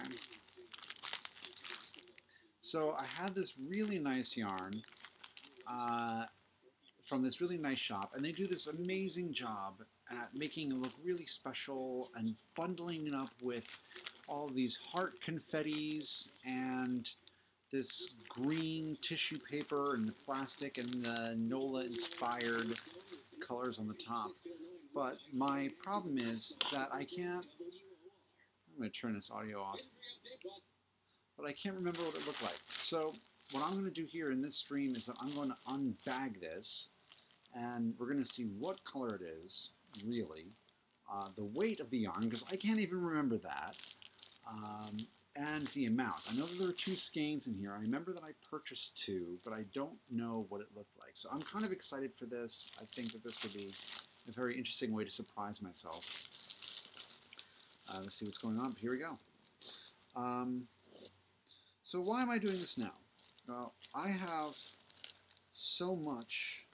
Okay. So I had this really nice yarn from this really nice shop, and they do this amazing job at making it look really special and bundling it up with all these heart confettis and this green tissue paper and the plastic and the Nola inspired colors on the top. But my problem is that I can't, I'm going to turn this audio off, but I can't remember what it looked like. So what I'm going to do here in this stream is that I'm going to unbag this, and we're going to see what color it is, really, the weight of the yarn, because I can't even remember that, and the amount. I know that there are 2 skeins in here. I remember that I purchased 2, but I don't know what it looked like. So I'm kind of excited for this. I think that this would be a very interesting way to surprise myself. Let's see what's going on. Here we go. So why am I doing this now? Well, I have so much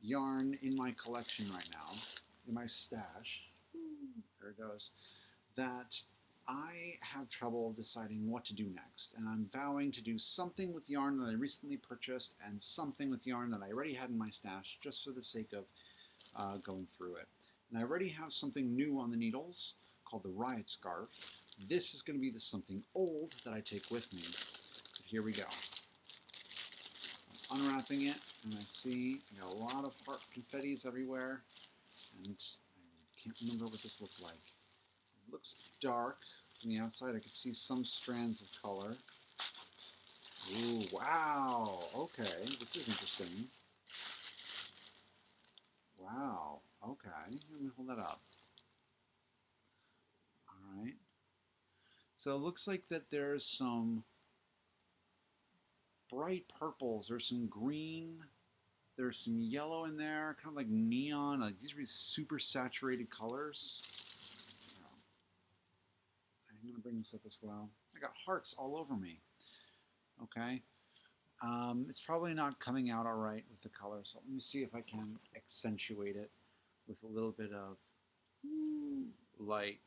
yarn in my collection right now, in my stash, there it goes, that I have trouble deciding what to do next. And I'm vowing to do something with yarn that I recently purchased and something with yarn that I already had in my stash, just for the sake of going through it. And I already have something new on the needles called the Riot Scarf. This is going to be the something old that I take with me. But here we go. I'm unwrapping it, and I see I got a lot of heart confettis everywhere, and I can't remember what this looked like. It looks dark from the outside. I can see some strands of color. Ooh, wow! Okay, this is interesting. Wow, okay. Let me hold that up. Alright. So it looks like that there's some bright purples, there's some green, there's some yellow in there, kind of like neon, like these are super saturated colors. I'm going to bring this up as well. I got hearts all over me. Okay. It's probably not coming out all right with the color, so let me see if I can accentuate it with a little bit of light.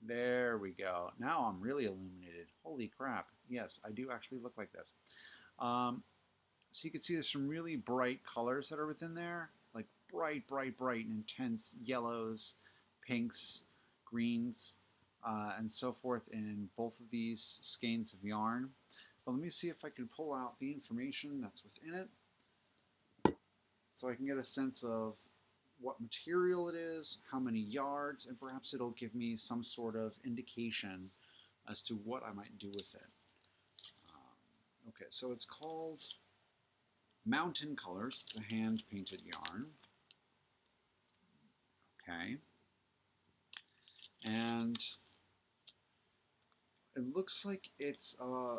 There we go. Now I'm really illuminated. Holy crap. Yes, I do actually look like this. So you can see there's some really bright colors that are within there, like bright, bright, bright and intense yellows, pinks, greens, and so forth in both of these skeins of yarn. But let me see if I can pull out the information that's within it so I can get a sense of what material it is, how many yards, and perhaps it'll give me some sort of indication as to what I might do with it. Okay, so it's called Mountain Colors, the hand-painted yarn. Okay. And it looks like it's a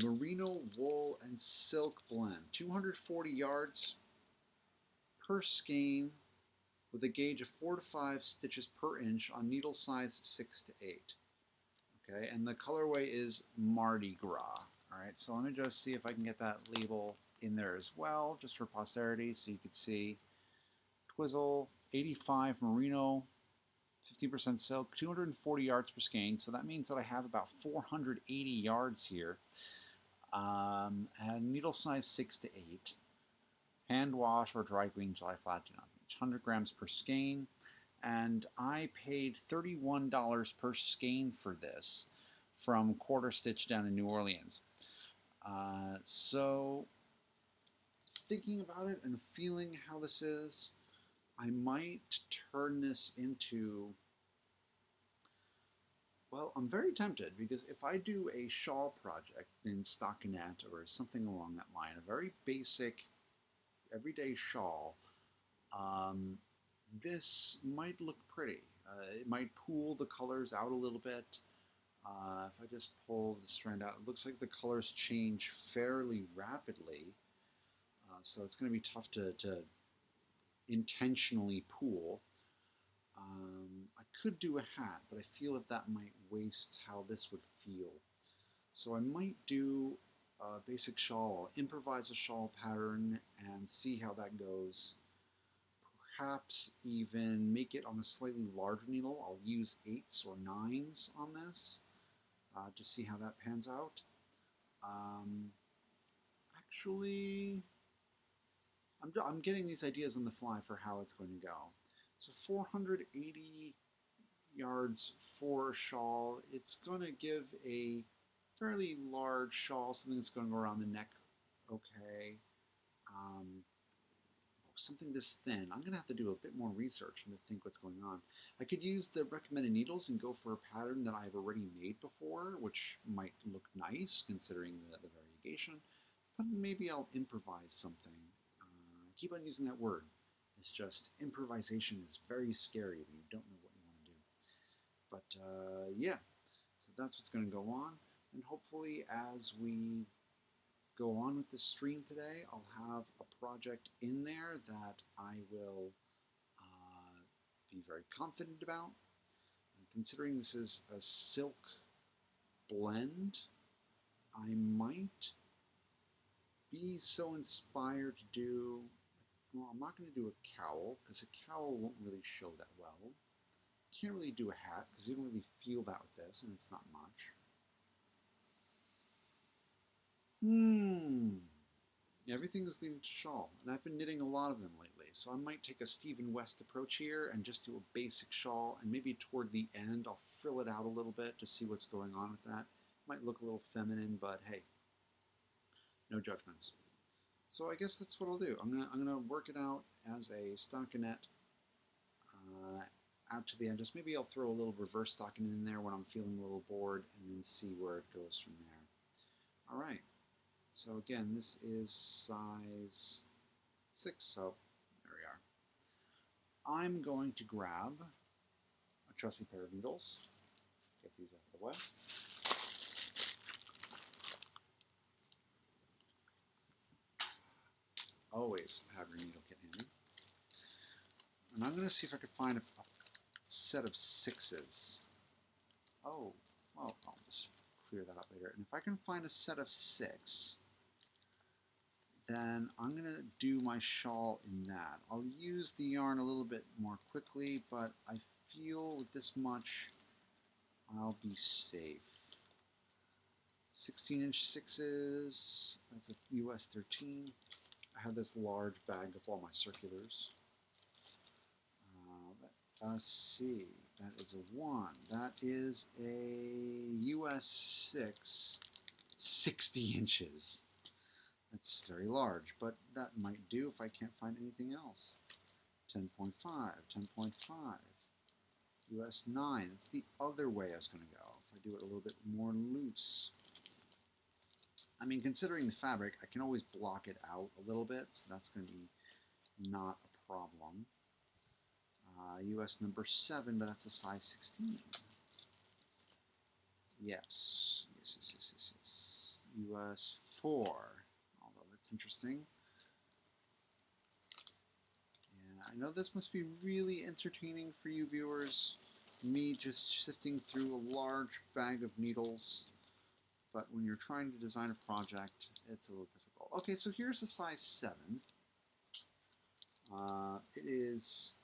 merino wool and silk blend. 240 yards per skein with a gauge of 4 to 5 stitches per inch on needle size 6 to 8. Okay, and the colorway is Mardi Gras. All right, so let me just see if I can get that label in there as well, just for posterity, so you could see. Twizzle, 85 merino, 50% silk, 240 yards per skein, so that means that I have about 480 yards here. And needle size 6 to 8. Hand wash or dry green dry flat do not bleach. 100 grams per skein, and I paid $31 per skein for this from Quarter Stitch down in New Orleans. So thinking about it and feeling how this is, I might turn this into, well, I'm very tempted, because if I do a shawl project in stockinette or something along that line, a very basic everyday shawl, this might look pretty. It might pool the colors out a little bit. If I just pull the strand out, it looks like the colors change fairly rapidly. So it's going to be tough to intentionally pool. I could do a hat, but I feel that that might waste how this would feel. So I might do a basic shawl, improvise a shawl pattern and see how that goes. Perhaps even make it on a slightly larger needle. I'll use 8s or 9s on this. to see how that pans out. Actually, I'm getting these ideas on the fly for how it's going to go. So 480 yards for a shawl. It's going to give a fairly large shawl, something that's going to go around the neck. Okay. Something this thin. I'm going to have to do a bit more research and to think what's going on. I could use the recommended needles and go for a pattern that I've already made before, which might look nice considering the variegation, but maybe I'll improvise something. I keep on using that word. It's just improvisation is very scary when you don't know what you want to do. But yeah, so that's what's going to go on, and hopefully as we go on with this stream today, I'll have a project in there that I will be very confident about. And considering this is a silk blend, I might be so inspired to do, well, I'm not going to do a cowl because a cowl won't really show that well. Can't really do a hat because you don't really feel that with this, and it's not much. Everything is leading to shawl, and I've been knitting a lot of them lately, so I might take a Stephen West approach here and just do a basic shawl, and maybe toward the end I'll frill it out a little bit to see what's going on with that. Might look a little feminine, but hey, no judgments. So I guess that's what I'll do. I'm gonna work it out as a stockinette out to the edges. Maybe I'll throw a little reverse stockinette in there when I'm feeling a little bored, and then see where it goes from there. All right. So again, this is size 6, so there we are. I'm going to grab a trusty pair of needles, get these out of the way. Always have your needle kit handy. And I'm going to see if I can find a set of 6s. Oh, well, I'll just clear that up later. And if I can find a set of 6, then I'm going to do my shawl in that. I'll use the yarn a little bit more quickly, but I feel with this much I'll be safe. 16-inch 6s, that's a US 13. I have this large bag of all my circulars. Let's see, that is a 1. That is a US 6, 60 inches. That's very large, but that might do if I can't find anything else. 10.5, 10.5, US 9. That's the other way I was going to go. If I do it a little bit more loose. I mean, considering the fabric, I can always block it out a little bit, so that's going to be not a problem. US number 7, but that's a size 16. Yes, yes, yes, yes, yes, yes. US 4. That's interesting. Yeah, I know this must be really entertaining for you viewers, me just sifting through a large bag of needles, but when you're trying to design a project, it's a little difficult. Okay, so here's a size 7. It is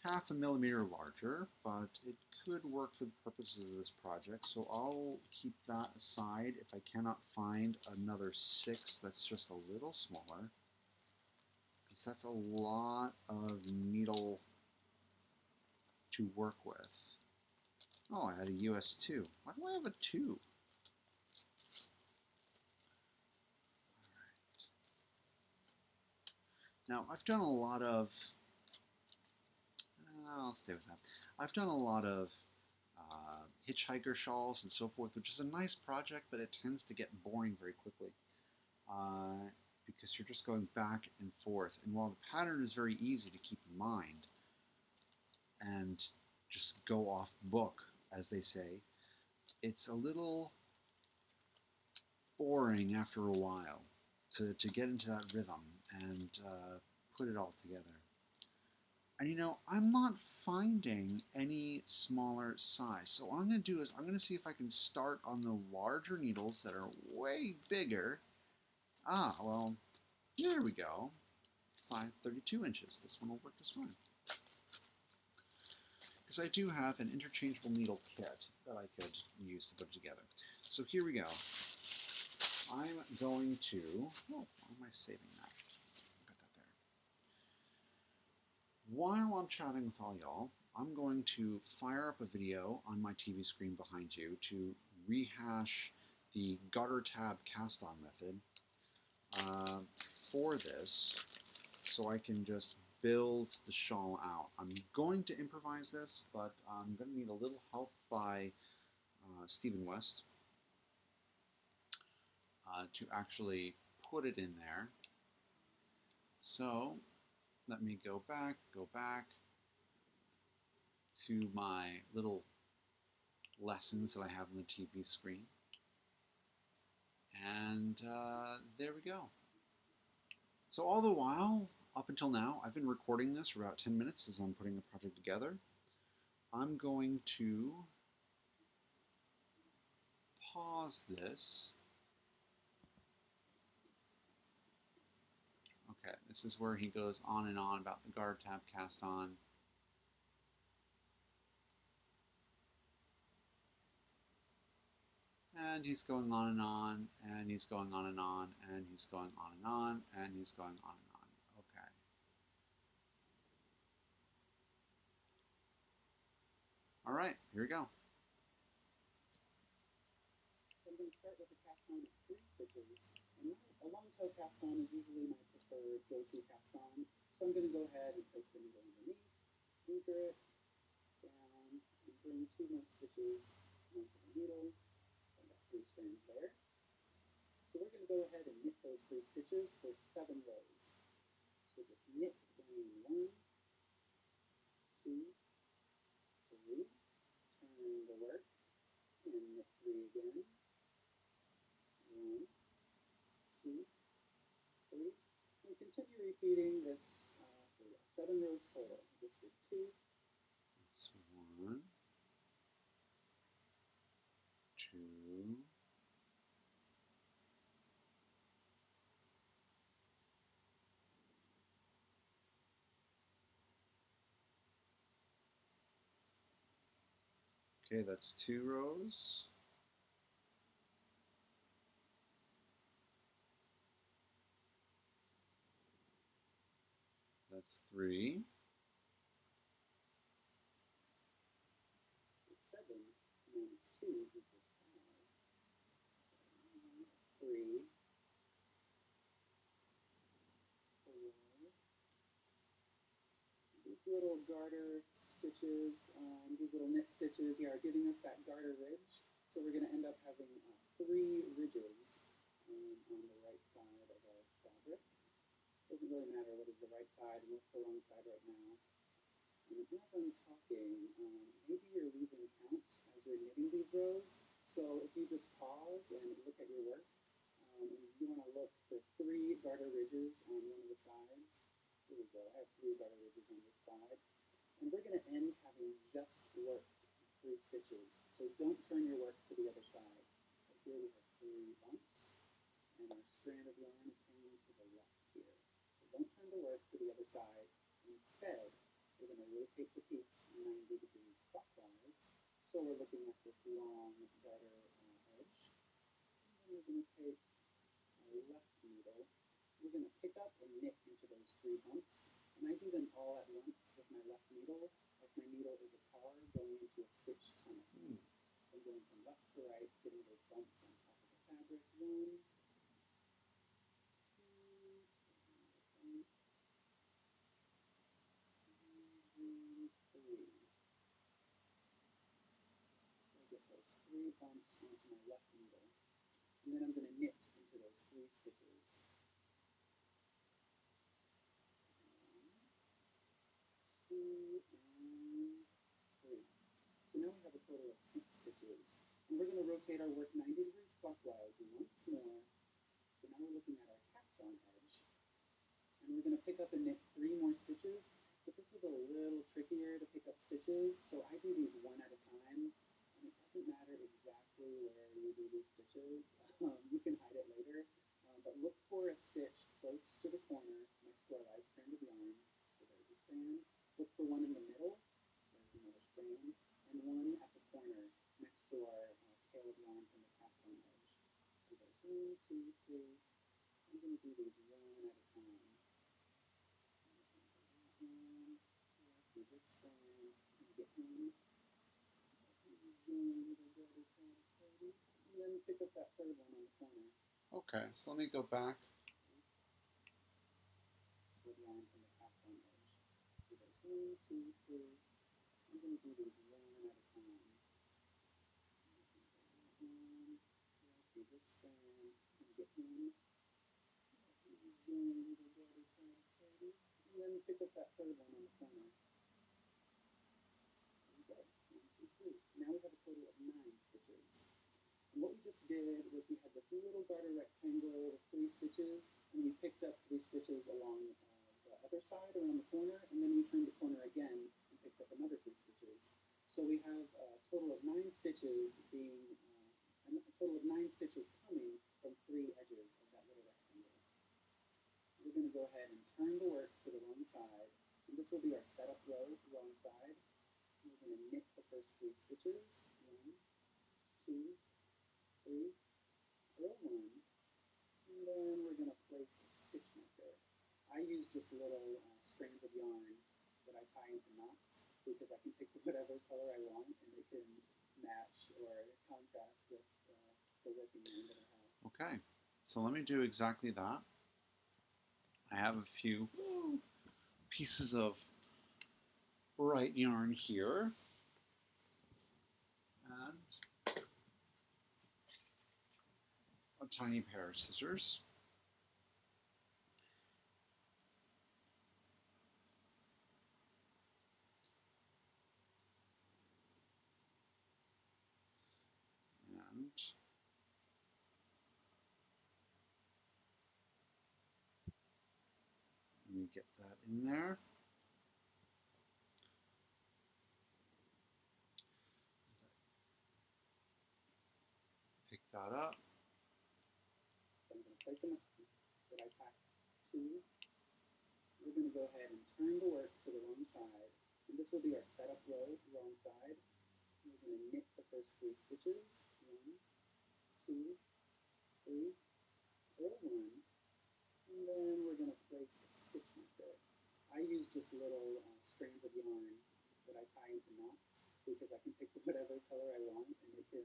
half a millimeter larger, but it could work for the purposes of this project, so I'll keep that aside if I cannot find another 6 that's just a little smaller, because that's a lot of needle to work with. Oh, I had a US 2. Why do I have a 2? Now, I've done a lot of, I'll stay with that. I've done a lot of hitchhiker shawls and so forth, which is a nice project, but it tends to get boring very quickly because you're just going back and forth. And while the pattern is very easy to keep in mind and just go off book, as they say, it's a little boring after a while to get into that rhythm and put it all together. And you know, I'm not finding any smaller size. So what I'm going to do is I'm going to see if I can start on the larger needles that are way bigger. Ah, well, there we go. Size 32 inches. This one will work just fine. because I do have an interchangeable needle kit that I could use to put it together. So here we go. I'm going to, oh, why am I saving that? Put that there. While I'm chatting with all y'all, I'm going to fire up a video on my TV screen behind you to rehash the garter tab cast-on method for this, so I can just build the shawl out. I'm going to improvise this, but I'm going to need a little help by Stephen West to actually put it in there. So let me go back to my little lessons that I have on the TV screen. And there we go. So all the while, up until now, I've been recording this for about 10 minutes as I'm putting the project together. I'm going to pause this. Okay, this is where he goes on and on about the garter tab cast on. And he's going on and on, and he's going on and on, and he's going on and on, and he's going on and on. Okay. All right, here we go. So I'm going to start with a cast on of 3 stitches. And a long toe cast on is usually my preferred go-to cast on. So I'm going to go ahead and place the needle underneath, anchor it down, and bring 2 more stitches onto the needle. So I've got 3 strands there. So we're going to go ahead and knit those 3 stitches for 7 rows. So just knit plain 1, 2, 3, turn the work, and knit 3 again. 1, 2, 3, and continue repeating this for 7 rows total. Just did 2. That's 1, 2, okay, that's 2 rows. That's 3. So 7 minus 2 equals 5. So that's 3, 4. These little garter stitches, these little knit stitches, are giving us that garter ridge. So we're going to end up having 3 ridges on the right side of our fabric. Doesn't really matter what is the right side and what's the wrong side right now. And as I'm talking, maybe you're losing count as you're knitting these rows. So if you just pause and look at your work, and you want to look for 3 garter ridges on one of the sides. Here we go, I have 3 garter ridges on this side. And we're going to end having just worked 3 stitches. So don't turn your work to the other side. But here we have 3 bumps, and our strand of yarn is hanging to the left here. So don't turn the work to the other side. Instead, we're going to rotate the piece 90 degrees clockwise. So we're looking at this long garter edge. And then we're going to take our left needle. We're going to pick up and knit into those 3 bumps. And I do them all at once with my left needle, like my needle is a car going into a stitch tunnel. So I'm going from left to right, getting those bumps on top of the fabric. 1, 2, there's another bump, and 3. So I get those 3 bumps onto my left needle. And then I'm going to knit into those 3 stitches. 1, 2, and 3. So now we have a total of 6 stitches. And we're going to rotate our work 90 degrees clockwise once more. So now we're looking at our cast on edge. And we're going to pick up and knit 3 more stitches. But this is a little trickier to pick up stitches, so I do these one at a time. And it doesn't matter exactly where you do these stitches. You can hide it later. But look for a stitch close to the corner next to our live strand of yarn. So there's a strand. Look for one in the middle. There's another strand, and one at the corner next to our tail of yarn from the cast on edge. So there's 1, 2, 3. I'm going to do these one at a time. See this strand, and get one, join the garter tab 30, and then pick up that third one on the corner. Okay, so let me go back. With yarn from the cast on edge. So there's 1, 2, 3. I'm going to do these one at a time. See this strand, and get one, join the garter tab 30, and then pick up that third one on the corner. There we go. 1, 2, 3. Now we have a total of 9 stitches. And what we just did was we had this little garter rectangle with 3 stitches, and we picked up 3 stitches along the other side around the corner, and then we turned the corner again and picked up another 3 stitches. So we have a total of 9 stitches being a total of 9 stitches coming from 3 edges of that little rectangle. We're going to go ahead and turn the work to the wrong side, and this will be our setup row, wrong side. We're going to knit the first 3 stitches, 1, 2, 3, purl 1, and then we're going to place a stitch marker. I use just little strands of yarn that I tie into knots because I can pick whatever color I want and it can match or contrast with the working yarn that I have. Okay, so let me do exactly that. I have a few pieces of bright yarn here, and a tiny pair of scissors. And let me get that in there. Pick that up. So I'm going to place them that I tacked 2. We're going to go ahead and turn the work to the wrong side, and this will be our setup row, wrong side. We're going to knit the first 3 stitches, 1, 2, 3, purl 1, and then we're going to place a stitch marker. I use just little strands of yarn that I tie into knots because I can pick whatever color I want and it can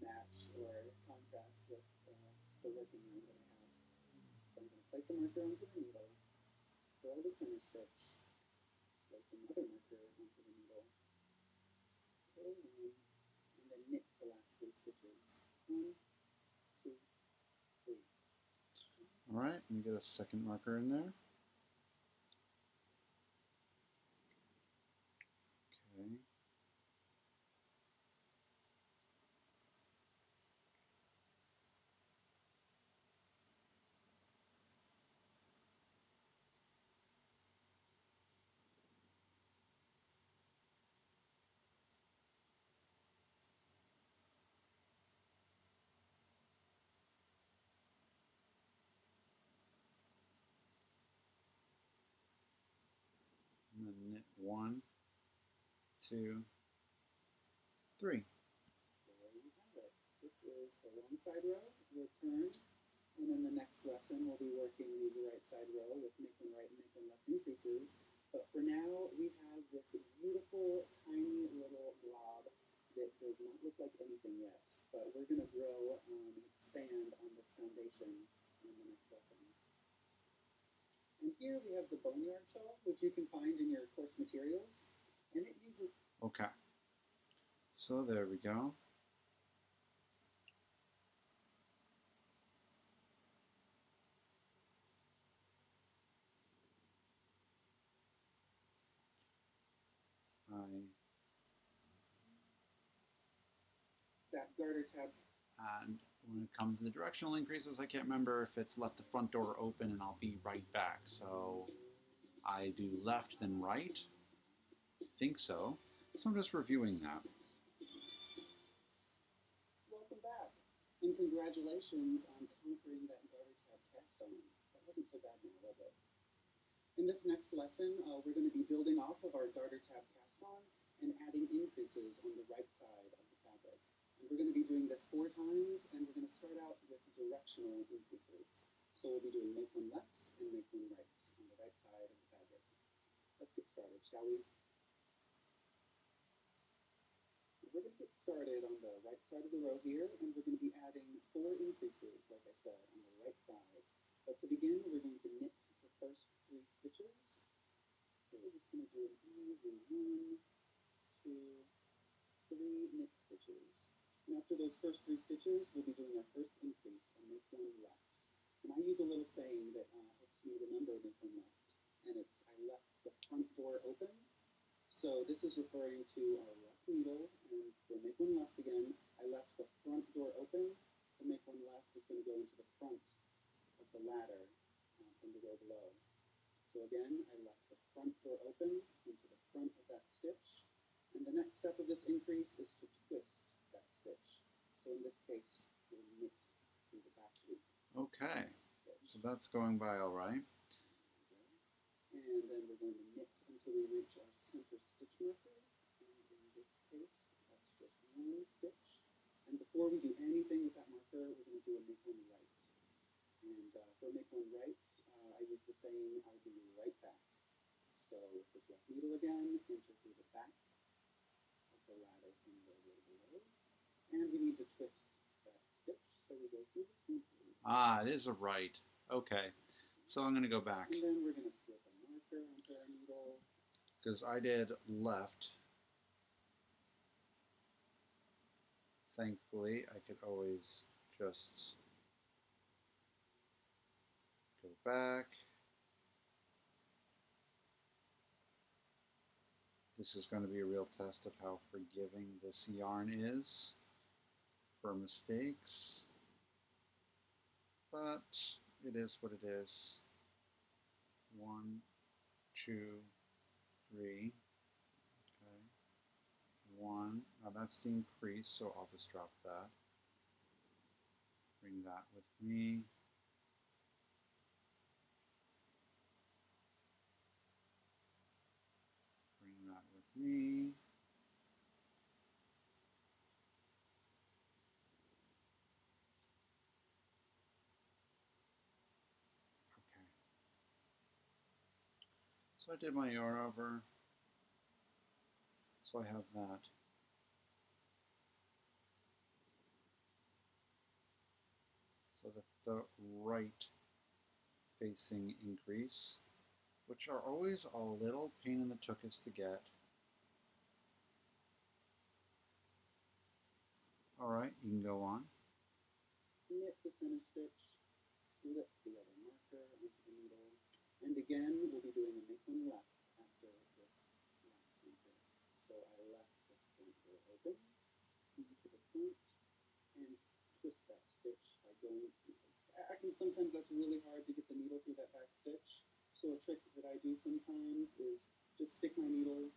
match or contrast with the working yarn that I have. So I'm going to place a marker onto the needle, purl the center stitch, place another marker onto the needle, purl 1, and then knit the last 3 stitches. 1, 2, 3. All right, let me get a second marker in there. Okay. And then knit 1, 2, 3. There you have it. This is the wrong side row. We'll turn, and in the next lesson we'll be working the right side row with making right and making left increases. But for now, we have this beautiful, tiny little blob that does not look like anything yet. But we're going to grow and expand on this foundation in the next lesson. And here we have the boneyard shawl, which you can find in your course materials. And it uses... Okay. So there we go. that garter tab. And when it comes to the directional increases, I can't remember if it's left the front door open and I'll be right back. So I do left then right. I think so. So I'm just reviewing that. Welcome back. And congratulations on conquering that garter tab cast on. That wasn't so bad now, was it? In this next lesson, we're going to be building off of our garter tab cast on, and adding increases on the right side of the fabric. And we're going to be doing this 4 times, and we're going to start out with directional increases. So we'll be doing make one lefts and make one rights on the right side of the fabric. Let's get started, shall we? We're going to get started on the right side of the row here, and we're going to be adding 4 increases, like I said, on the right side. But to begin, we're going to knit the first 3 stitches. So we're just going to do an easy 1, 2, 3 knit stitches. And after those first 3 stitches, we'll be doing our first increase and make one left. And I use a little saying that helps me remember make one left. And it's, I left the front door open. So this is referring to our left needle, and for make one left again, I left the front door open. For make one left is going to go into the front of the ladder from the row below. So again, I left the front door open into the front of that stitch. And the next step of this increase is to twist that stitch. So in this case, we'll knit through the back loop. Okay, so that's going by all right. And then we're going to knit until we reach our center stitch marker. And in this case, that's just 1 stitch. And before we do anything with that marker, we're going to do a make one right. And for make one right, I use the saying, I'll be right back. So with this left needle again, enter through the back of the ladder from the row below. And we need to twist that stitch, so we go through the front loop. Ah, it is a right. Okay, so I'm going to go back. And then we're going to slip a marker onto our needle. Because I did left. Thankfully, I could always just go back. This is going to be a real test of how forgiving this yarn is for mistakes. But it is what it is. 1, 2, 3. Okay. 1. Now that's the increase, so I'll just drop that. Bring that with me. Bring that with me. Okay. So I did my yarn over. So I have that. So that's the right facing increase, which are always a little pain in the tuchus to get. Alright, you can go on. Knit the center stitch, slip the other marker onto the needle, and again we'll be doing a make one left after this last marker. So I left the front door open into the front and twist that stitch by going through. I can sometimes, that's really hard to get the needle through that back stitch. So a trick that I do sometimes is just stick my needle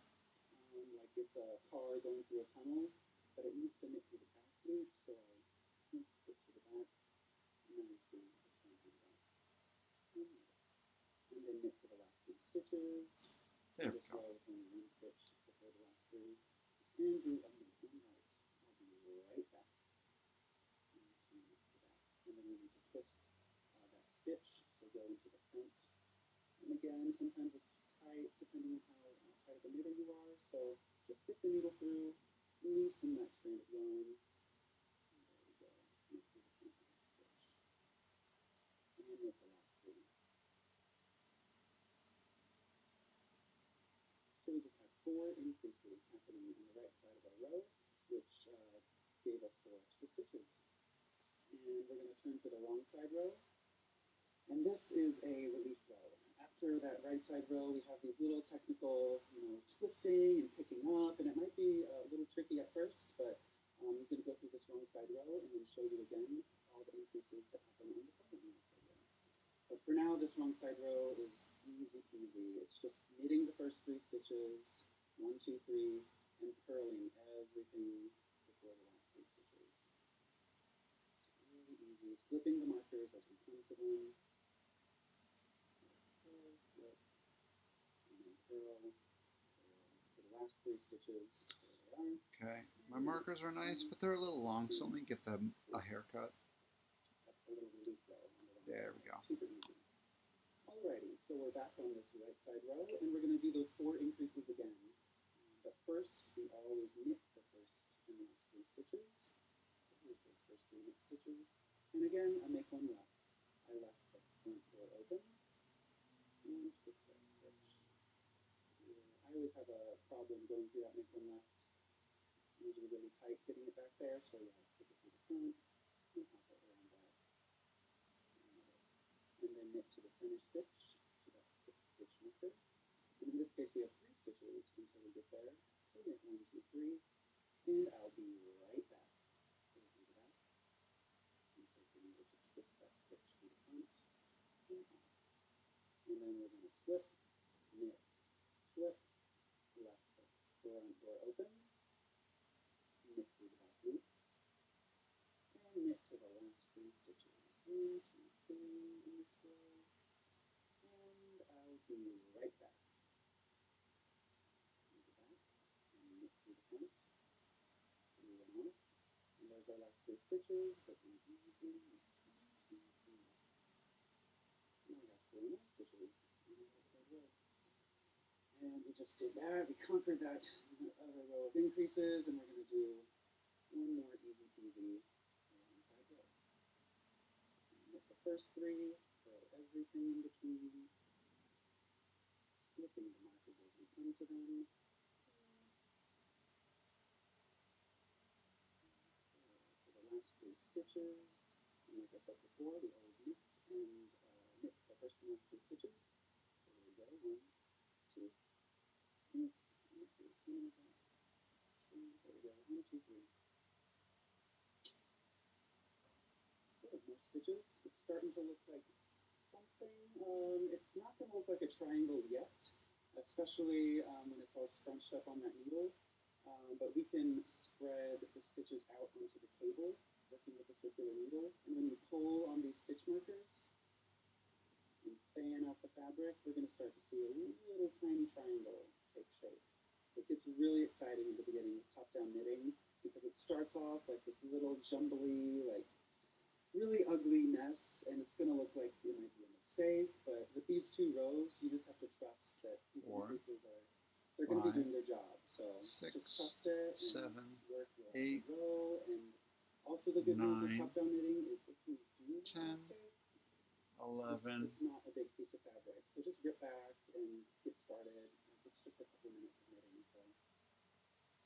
like it's a car going through a tunnel, but it needs to knit through the back loop, so I twist it to the back, and then you see it's going through the back. And then knit to the last 3 stitches. There we this go. row it's only 1 stitch before the last 3. And do a make one right. I'll be right back. And then we need to twist that stitch, so go into the front. And again, sometimes it's tight depending on how tight of a knitter you are, so just stick the needle through, loosen that strand of yarn. And there we go. Knit through the front of the stitch. And knit the last 3. So we just have 4 increases happening on the right side of our row, which gave us 4 extra stitches. And we're going to turn to the wrong side row. And this is a relief row. After that right side row, we have these little technical, twisting and picking up, and it might be a little tricky at first, but I'm going to go through this wrong side row and then show you again all the increases that happen on the following right side row. But for now, this wrong side row is easy peasy. It's just knitting the first 3 stitches, 1, 2, 3, and purling everything before the last 3 stitches. It's really easy. Slipping the markers as you come to them. Slip, and then purl to the last 3 stitches. There they are. Okay, my markers are nice, but they're a little long, so let me give them a haircut. That's the little relief row on the wrong There side. we go. Super easy. Alrighty, so we're back on this right side row, and we're going to do those 4 increases again. But first, we always knit the first and last 3 stitches. So here's those first 3 knit stitches. And again, I make one left. I left the front door open and twist that stitch. I always have a problem going through that make one left. It's usually really tight getting it back there, so yeah, stick it through the front and hop it around back. And then knit to the center stitch to that 6 stitch marker. And in this case, we have 3 stitches until we get there. So knit 1, 2, 3, and I'll be right back. So we'll do that. And so remember to twist that stitch through the front and off. And then we're going to slip, knit, slip, left the front door open, knit through the back loop, and knit to the last 3 stitches. 1, 2, 3 in this row, and I'll be right back. Go back and knit through the front, through and off, and there's our last 3 stitches, but we easily knit 1, 2, 3. Now we got 4 more stitches on the right side row. And we just did that. We conquered that other row of increases, and we're going to do one more easy peasy wrong side row. Knit the first 3, throw everything in between, slipping the markers as we come to them. To the last 3 stitches. And like I said before, we always knit and knit the first and last 3 stitches. So here we go. 1, 2, oops, knit through the center of that. 3, there we go. 1, 2, 3. Good, more stitches. It's starting to look like something. It's not going to look like a triangle yet, especially when it's all scrunched up on that needle. But we can spread the stitches out onto the cable, working with the circular needle. And when you pull on these stitch markers and fan out the fabric, we're going to start to see a little tiny triangle take shape. So it gets really exciting in the beginning of top-down knitting because it starts off like this little jumbly, like really ugly mess, and it's going to look like it might be a mistake. But with these 2 rows, you just have to trust that these increases are they're going to be doing their job. So 6, just trust it. 7, and work your 8, row. And also the good news with 9, top-down knitting is if you do 10, make a mistake, 11. it's not a big piece of fabric. So just rip back and get started. It's just a couple minutes of knitting. So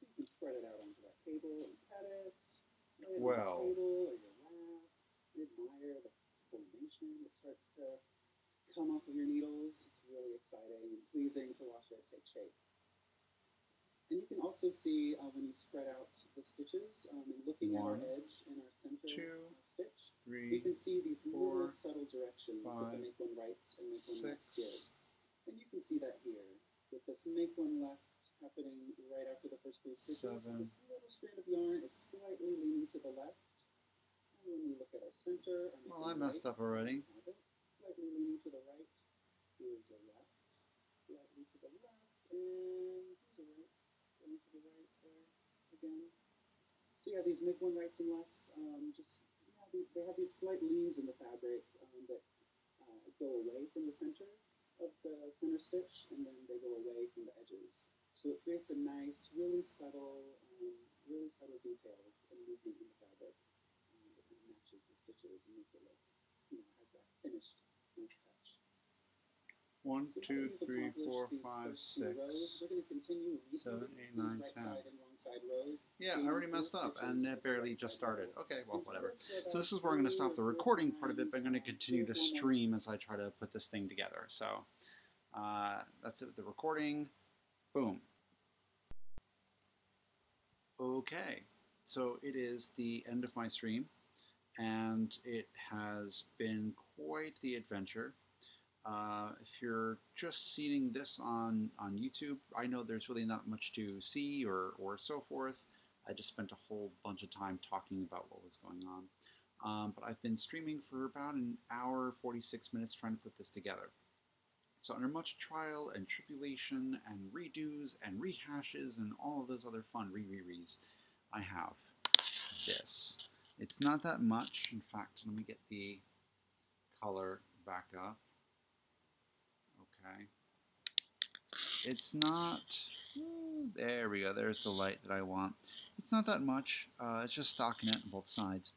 you can spread it out onto that cable and pet it. Lay it on the table or your lap. Admire the formation that starts to come off of your needles. It's really exciting and pleasing to watch it take shape. And you can also see when you spread out the stitches and looking at our edge and our center stitch, 3, you can see these 4, little subtle directions 5, that the make one rights and make one 6, lefts give. And you can see that here with this make one left happening right after the first 3 stitches. 7. This little strand of yarn is slightly leaning to the left. And when we look at our center, well, I messed up already. Slightly leaning to the right. Here's a left. Slightly to the left. And here's a right. Going to the right there again. So yeah, these make one rights and lefts. They have these slight leans in the fabric that go away from the center of the center stitch, and then they go away from the edges. So it creates a nice, really subtle details and movement in the fabric that kind of matches the stitches and makes it look, has that finished nice touch. 1, So 2, 3, 4, 5, 6, we're going to continue 7, 8, 9, 10. Right side and wrong side rows. Yeah, I already messed up, and it barely just started. Okay, well, whatever. So this is where I'm going to stop the recording part of it, but I'm going to continue to stream as I try to put this thing together. So that's it with the recording. Boom. Okay, so it is the end of my stream, and it has been quite the adventure. If you're just seeing this on YouTube, I know there's really not much to see or so forth. I just spent a whole bunch of time talking about what was going on. But I've been streaming for about an hour, 46 minutes trying to put this together. So under much trial and tribulation and redos and rehashes and all of those other fun re-re-res, I have this. It's not that much. In fact, let me get the color back up. Okay. It's not, there we go, there's the light that I want. It's not that much, it's just stockinette on both sides.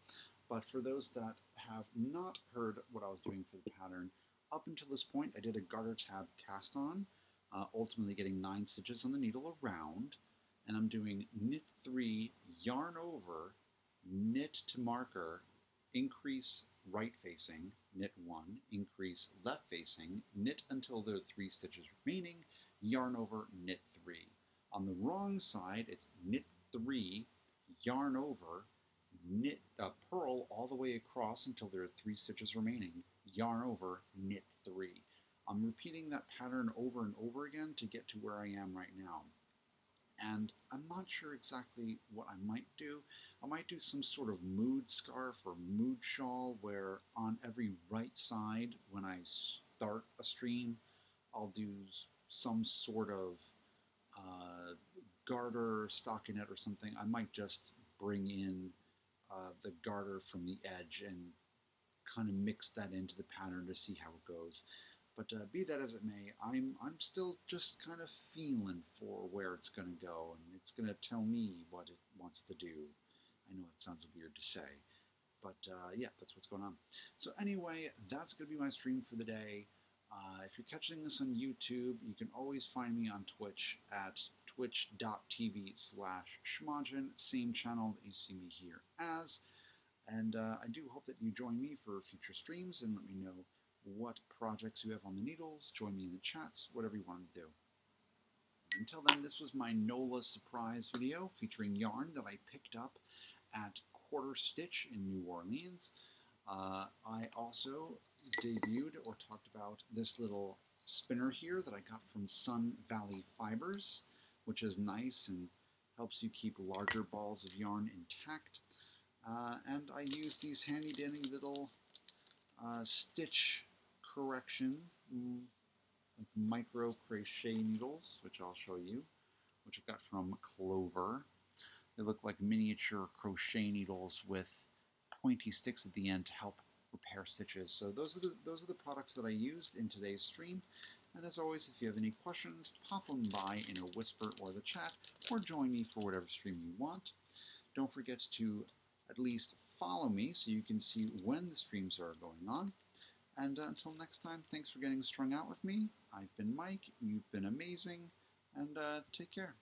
But for those that have not heard what I was doing for the pattern, up until this point I did a garter tab cast on, ultimately getting 9 stitches on the needle around, and I'm doing knit 3, yarn over, knit to marker, increase right facing, knit 1, increase left facing, knit until there are 3 stitches remaining, yarn over, knit 3. On the wrong side, it's knit 3, yarn over, knit purl all the way across until there are 3 stitches remaining, yarn over, knit 3. I'm repeating that pattern over and over again to get to where I am right now. And I'm not sure exactly what I might do. I might do some sort of mood scarf or mood shawl where on every right side when I start a stream I'll do some sort of garter, stockinette or something. I might just bring in the garter from the edge and kind of mix that into the pattern to see how it goes. But be that as it may, I'm still just kind of feeling for where it's going to go, and it's going to tell me what it wants to do. I know it sounds weird to say, but yeah, that's what's going on. So anyway, that's going to be my stream for the day. If you're catching this on YouTube, you can always find me on Twitch at twitch.tv/schmodgen, same channel that you see me here as. And I do hope that you join me for future streams and let me know what projects you have on the needles. Join me in the chats, whatever you want to do. Until then, this was my Nola surprise video featuring yarn that I picked up at Quarter Stitch in New Orleans. I also debuted or talked about this little spinner here that I got from Sun Valley Fibers, which is nice and helps you keep larger balls of yarn intact. And I use these handy dandy little stitch correction like micro crochet needles, which I'll show you, which I got from Clover. They look like miniature crochet needles with pointy sticks at the end to help repair stitches. So those are the products that I used in today's stream. And as always, if you have any questions, pop them by in a whisper or the chat, or join me for whatever stream you want. Don't forget to at least follow me so you can see when the streams are going on. And until next time, thanks for getting strung out with me. I've been Mike, you've been amazing, and take care.